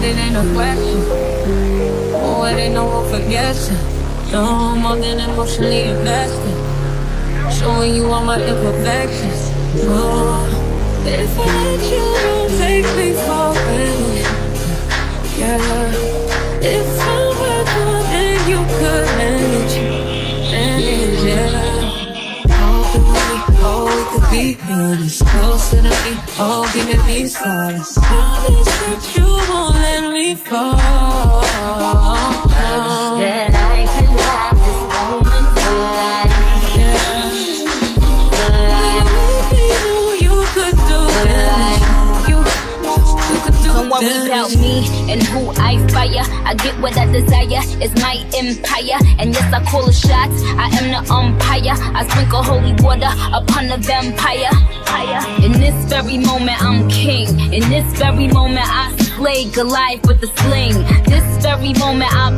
it ain't a question. Oh, it ain't no room for guessing. No, I'm more than emotionally invested. Showing you all my imperfections. Oh, if I let you, don't take me for granted. Yeah, if I were good, then you could manage, yeah. Oh, we could be honest. Closer to me, oh, giving me solace. Promise that you won't let me fall. That I can have this moment for life. What about me and who I fire? I get what I desire, it's my empire. And yes, I call the shots, I am the umpire. I sprinkle holy water upon the vampire. In this very moment, I'm king. In this very moment, I slay Goliath with the sling. This very moment, I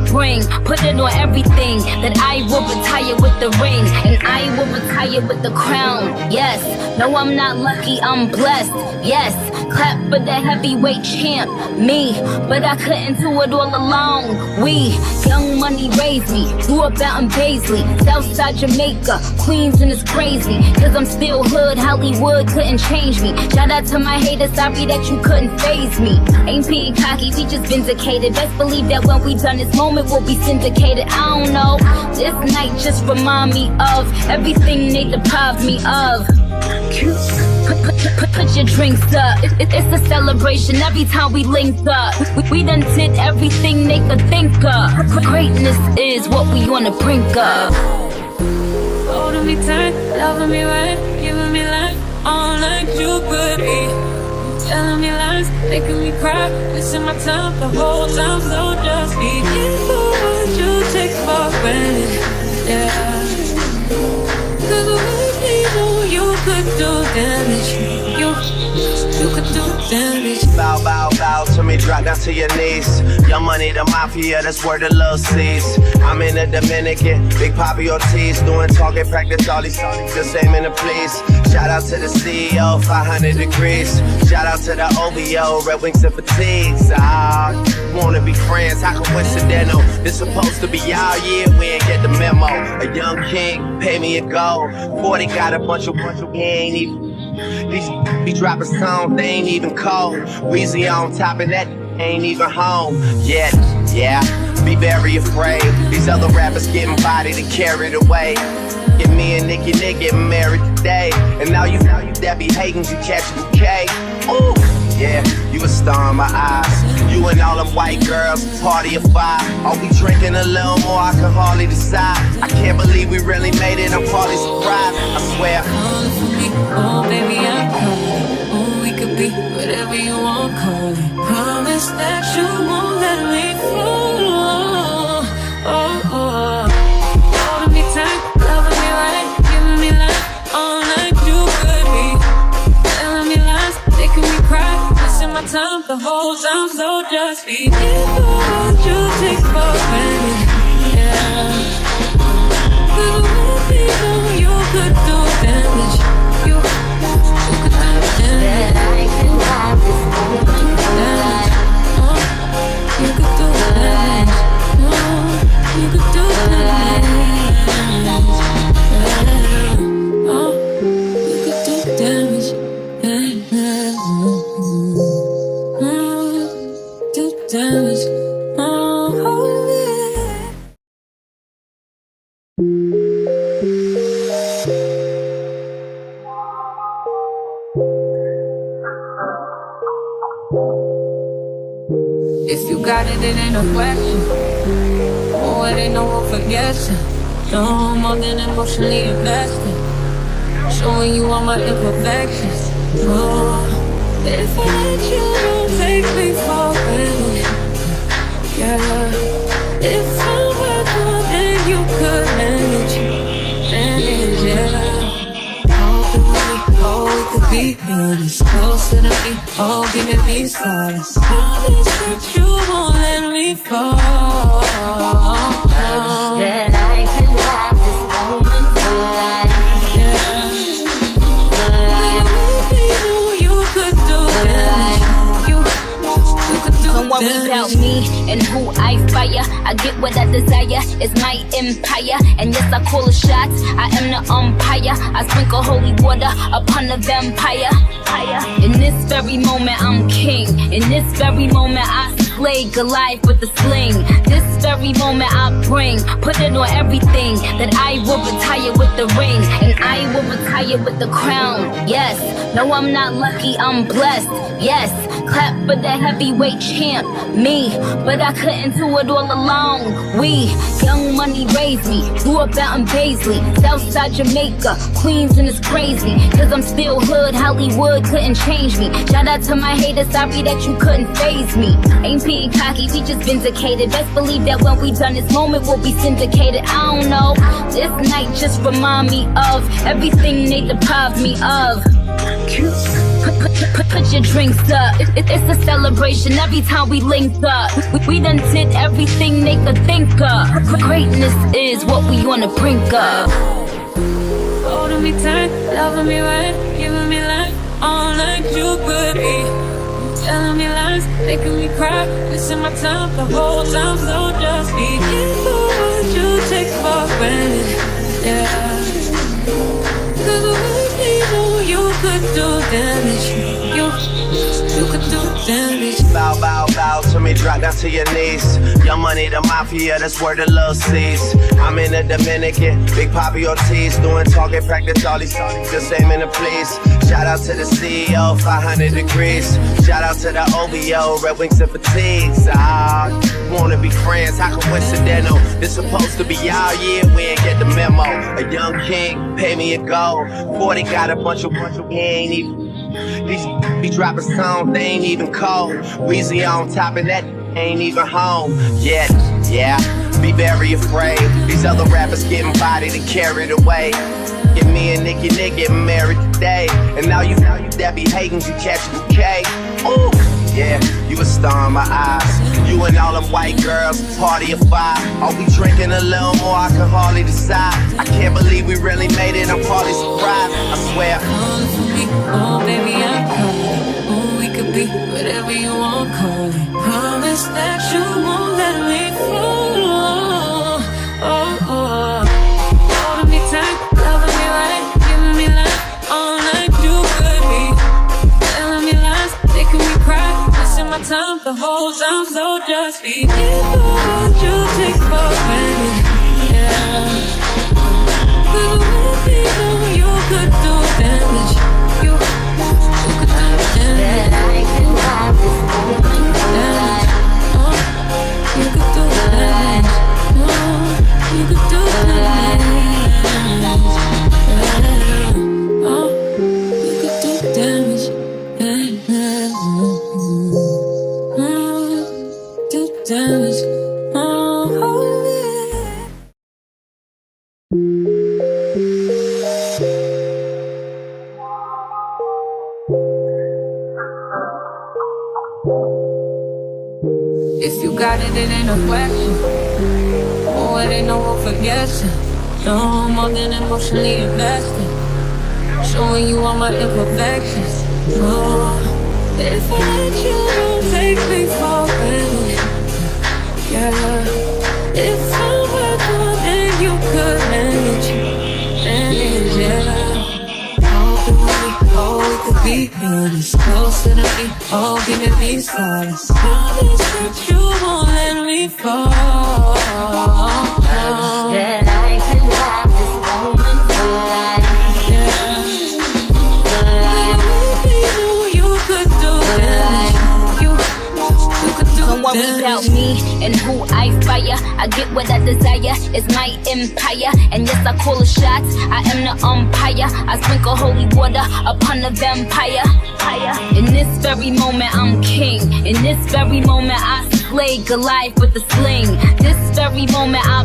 put it on everything. That I will retire with the ring, and I will retire with the crown. Yes, no, I'm not lucky, I'm blessed. Yes, clap for the heavyweight champ, me. But I couldn't do it all alone. We, young money raised me, grew up out in Paisley, Southside Jamaica, Queens, and it's crazy. Cause I'm still hood, Hollywood couldn't change me. Shout out to my haters, sorry that you couldn't faze me. Ain't being cocky, we just vindicated. Best believe that when we done this moment, we'll be syndicated. I don't know, this night just remind me of everything they deprived me of. Put your drinks up. It's a celebration every time we linked up. We done did everything they could think of. Greatness is what we on the brink of. Holding me tight, loving me right, giving me life, all like you could be. Telling me lies, making me cry, wasting my time the whole time, so just be careful what you take for granted. Yeah. Cause with me, you could do damage. You could do damage. Bow, bow, bow to me, drop down to your knees. Young money, the mafia, that's where the love sees. I'm in the Dominican, Big Papi Ortiz, doing target practice, all these just aiming to please. Shout out to the CEO, 500 degrees. Shout out to the OVO, Red Wings and Fatigues. Wanna be friends, how coincidental. This supposed to be our year, we ain't get the memo. A young king, pay me a gold. 40 got a bunch of he ain't even. These be dropping songs, they ain't even cold. Weezy on top of that, ain't even home yet. Yeah, be very afraid. These other rappers getting bodied and carried away. Get me and Nicki getting married today. And now you that be hating, you catch a bouquet. Ooh, yeah, you a star in my eyes. You and all them white girls, party of five. Are we drinking a little more? I can hardly decide. I can't believe we really made it, I'm probably surprised. I swear. Calling for me, oh baby, I'm calling. Oh, we could be whatever you want, call it. Promise that you won't let me fall. Holding me tight, loving me right, giving me life, all like you could be. Telling me lies, making me cry, wasting my time the whole time, so just be careful what you take for granted. Yeah. Cause with me, you could do damage. You could do damage. That I can have this moment for life. You could do damage. You could do damage. Oh, you could do damage. Do damage. If you got it, it ain't a question. Oh, it ain't no room for guessing. No, I'm more than emotionally invested. Showing you all my imperfections. Oh, if I let you, don't take me for granted. Yeah, if I were good, then you could manage, yeah. Oh, we could be honest. Closer to me, oh, giving me solace. Promise that you won't let me fall. That I can have this moment for life. You could do damage. You could do damage. and who I fire. I get what I desire, it's my empire. And yes, I call the shots, I am the umpire. I sprinkle holy water upon the vampire. In this very moment, I'm king. In this very moment, I slay Goliath with the sling. This very moment, I put it on everything. That I will retire with the ring, and I will retire with the crown. Yes, no, I'm not lucky, I'm blessed. Yes, clap for the heavyweight champ, me. But I couldn't do it all alone. We, young money raised me, grew up out in Paisley, Southside Jamaica, Queens, and it's crazy. Cause I'm still hood, Hollywood couldn't change me. Shout out to my haters, sorry that you couldn't faze me. Ain't being cocky, we just vindicated. Best believe that when we done this moment, we'll be syndicated. I don't know, this night just remind me of everything they deprived me of. Put your drinks up. It's a celebration every time we link up. We done did everything they could think of. Greatness is what we on the brink of. Holding me tight, loving me right, giving me life, all like you could be. Telling me lies, making me cry, wasting my time the whole time, so just be careful what you take for granted, yeah. Cause with me, you could do damage. You could do damage. Bow, bow, bow to me, drop down to your knees. Young money, the mafia, that's where the love sees. I'm in the Dominican, Big Papi Ortiz, doing target practice, all these just aiming to please. Shout out to the CEO, 500 degrees. Shout out to the OVO, Red Wings and Fatigues. Wanna be friends, how coincidental? This supposed to be our year, we ain't get the memo. A young king, pay me a gold. 40 got a bunch of he ain't even. These be dropping songs, they ain't even cold. Weezy on top of that, ain't even home yet. Yeah, be very afraid. These other rappers getting bodied and carried away. Get me and Nicki getting married today. And now you that be hating, you catch a bouquet. Ooh, yeah, you a star in my eyes. You and all them white girls, party of five. Are we drinking a little more? I can hardly decide. I can't believe we really made it, I'm probably surprised, I swear. Oh baby, I'm calling. Oh, we could be whatever you want, call it. Promise that you won't let me fall. Holding me tight, loving me right, giving me life, all like you could be. Telling me lies, making me cry, wasting my time the whole time, so just be careful what you take for granted, yeah. Cause with me, you could do damage. You could do damage. I can have this moment tonight. You could do damage. You could do damage. You could do damage. Do damage. If you got it, it ain't a question. Oh, it ain't no room for guessing. No more than emotionally invested. Showing you all my imperfections. Oh, if I let you, don't take me for granted. Yeah, if I'm worth more than you could manage, yeah. Oh, we could be honest. Closer to me, oh, giving me stars. Promise that you won't let me fall. That I can have this moment tonight. You could do damage. You could do Don't worry about me and who I fire. I get what I desire, it's my empire. And yes, I call the shots, I am the umpire. I sprinkle holy water upon the vampire. In this very moment, I'm king. In this very moment, I slay Goliath with the sling. This very moment, I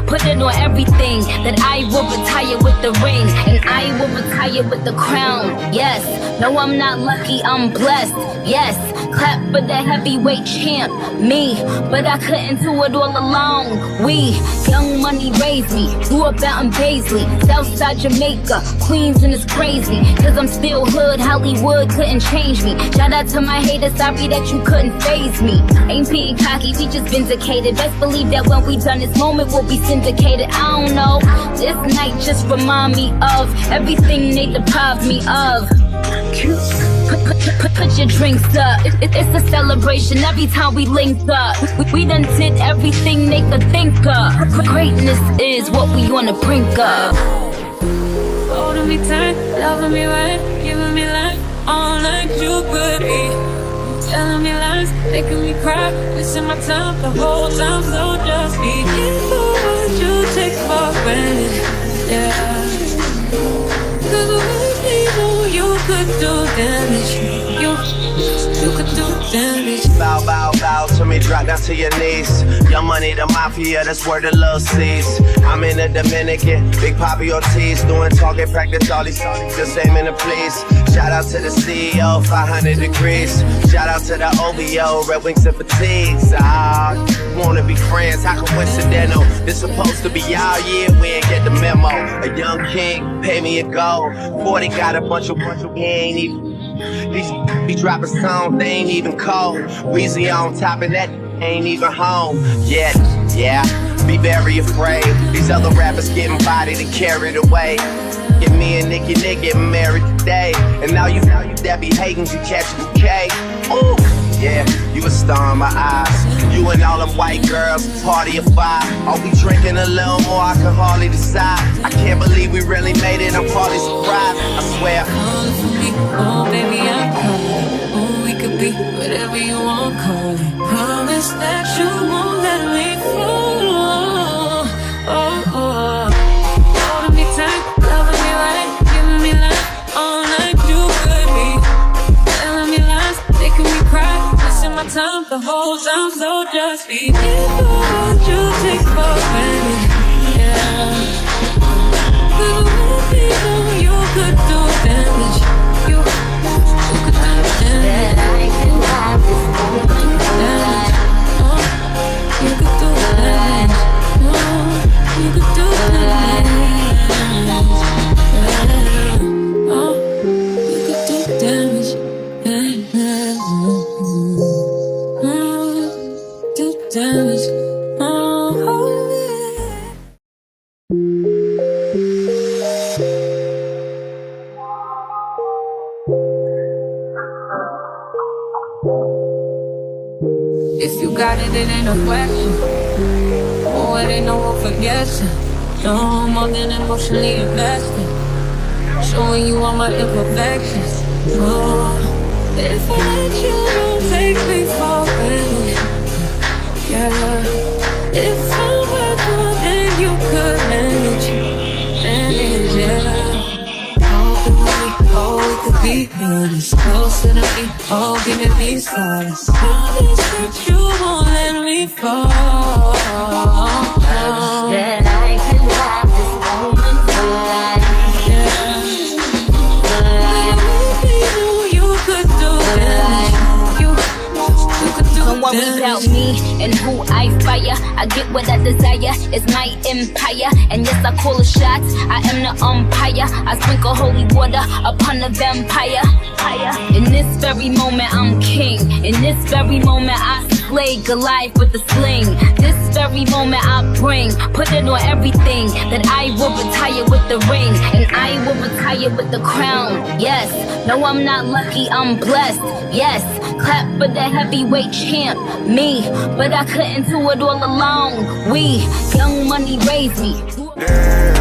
put it on everything. That I will retire with the ring, and I will retire with the crown. Yes, no, I'm not lucky, I'm blessed. Yes, clap for the heavyweight champ, me. But I couldn't do it all alone. We, young money raised me, grew up out in Paisley, Southside Jamaica, Queens, and it's crazy. Cause I'm still hood, Hollywood couldn't change me. Shout out to my haters, sorry that you couldn't faze me. Ain't being cocky, we just vindicated. Best believe that when we done this moment, we'll be syndicated. I don't know, this night just remind me of everything they deprived me of. Put your drinks up. It's a celebration every time we linked up. We done did everything they could think of. Greatness is what we on the brink of. Holding me tight, loving me right, giving me life, all like you could be. Telling me lies, making me cry, wasting my time the whole time. So just be careful what you take for granted, yeah. 'Cause with me, you could do damage. You could do damage. Bow, bow, bow to me, drop down to your knees. Young money, the mafia, that's where the love sees. I'm in the Dominican, Big Poppy Ortiz, doing target practice, all these just aiming to please. Shout out to the CEO, 500 degrees. Shout out to the OVO, Red Wings and Fatigues. Wanna be friends, how coincidental. This supposed to be our year, we ain't get the memo. A young king, pay me a gold. 40 got a bunch of he ain't even. These be dropping songs, they ain't even cold. Weezy on top of that, ain't even home yet. Yeah, be very afraid. These other rappers getting bodied and carried away. Get me and Nicki getting married today. And now you that be hating, you catch a bouquet. Ooh, yeah, you a star in my eyes. You and all them white girls, party of five. Are we drinking a little more? I can hardly decide. I can't believe we really made it, I'm probably surprised. I swear. Calling for me, oh baby, I'm calling. Oh, we could be whatever you want, call it. Promise that you won't let me fall. Oh, oh. Holding me tight, loving me right, giving me life, all like you could be. Telling me lies, making me cry, wasting my time the whole time. So just be careful what you take for granted, yeah. 'Cause with me, you could do damage. You could do damage. I can have this moment for life. You could do damage. You could do damage. Oh, you could do damage. Do damage. If you got it, it ain't no question. Oh, it ain't no room for guessing. No more than emotionally invested. Showing you all my imperfections. Oh, if I let you, don't take me for granted. Yeah, if I'm worth more than you could manage, yeah. Oh, we could be honest. Closer to me, oh, giving me solace. Promise that you won't let me fall. That I can have this moment for life. You could do damage. You could do Don't worry about me and who I fire. I get what I desire, it's my empire. And yes, I call the shots, I am the umpire. I sprinkle holy water upon the vampire. In this very moment, I'm king. In this very moment, I slay Goliath with the sling. This very moment, I bring, put it on everything. That I will retire with the ring. And I will retire with the crown. Yes, no, I'm not lucky, I'm blessed. Yes, clap for the heavyweight champ, me. But I couldn't do it all alone. We, young money raised me. Yeah.